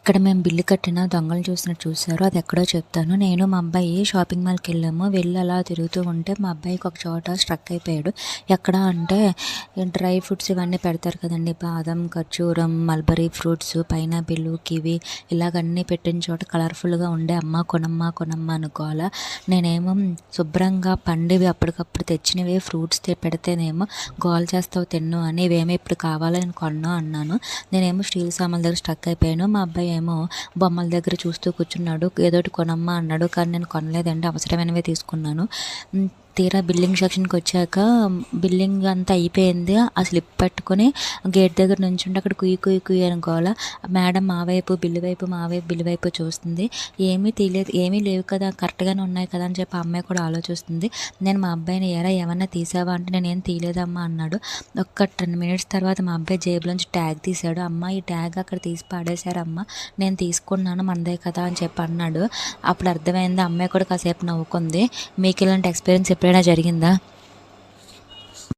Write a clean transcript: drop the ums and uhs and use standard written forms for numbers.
ఇక్కడ మేము బిల్లు కట్టిన దొంగలు చూసినట్టు చూసారు. అది ఎక్కడో చెప్తాను. నేను మా అబ్బాయి షాపింగ్ మాల్కి వెళ్ళాము. వెళ్ళి అలా తిరుగుతూ ఉంటే మా అబ్బాయికి ఒక చోట స్ట్రక్ అయిపోయాడు. ఎక్కడ అంటే డ్రై ఫ్రూట్స్ ఇవన్నీ పెడతారు కదండి, బాదం, ఖర్జూరం, మల్బరీ ఫ్రూట్స్, పైనాపిల్, కివి ఇలాగన్నీ పెట్టిన చోట కలర్ఫుల్గా ఉండే అమ్మ కొనమ్మా కొనమ్మా అనుకోవాలా. నేనేమో శుభ్రంగా పండివి అప్పటికప్పుడు తెచ్చినవి ఫ్రూట్స్ పెడితేనేమో గోల్ చేస్తావు తిన్ను అని, ఇవేమో ఇప్పుడు కావాలో నేను కొన్నా అన్నాను. నేనేమో స్టీల్ సామాన్ల దగ్గర స్టక్ అయిపోయాను. మా అబ్బాయి ఏమో బొమ్మల దగ్గర చూస్తూ కూర్చున్నాడు. ఏదోటి కొనమ్మా అన్నాడు, కానీ నేను కొనలేదండి, అవసరమైనవే తీసుకున్నాను. తీరా బిల్లింగ్ సెక్షన్కి వచ్చాక బిల్లింగ్ అంతా అయిపోయింది. ఆ స్లిప్ పట్టుకొని గేట్ దగ్గర నుంచుంటే అక్కడ కుయ్యి కుయ్యి కుయ్యి అనుకోవాలా. మేడం మా వైపు బిల్లు వైపు, మా వైపు బిల్లు వైపు చూస్తుంది. ఏమీ తీయలేదు, ఏమీ లేవు కదా, కరెక్ట్గానే ఉన్నాయి కదా అని చెప్పి అమ్మాయి కూడా ఆలోచిస్తుంది. నేను మా అబ్బాయిని ఏమన్నా తీసావా అంటే నేనేం తీయలేదమ్మా అన్నాడు. ఒక్క 10 మినిట్స్ తర్వాత మా అబ్బాయి జేబులోంచి ట్యాగ్ తీశాడు. అమ్మ ఈ ట్యాగ్ అక్కడ తీసి పాడేశారమ్మా, నేను తీసుకున్నాను మనదే కదా అని చెప్పి అన్నాడు. అప్పుడు అర్థమైంది. అమ్మాయి కూడా కాసేపు నవ్వుకుంది. మీకు ఇలాంటి ఎక్స్పీరియన్స్ ఎప్పుడైనా జరిగిందా?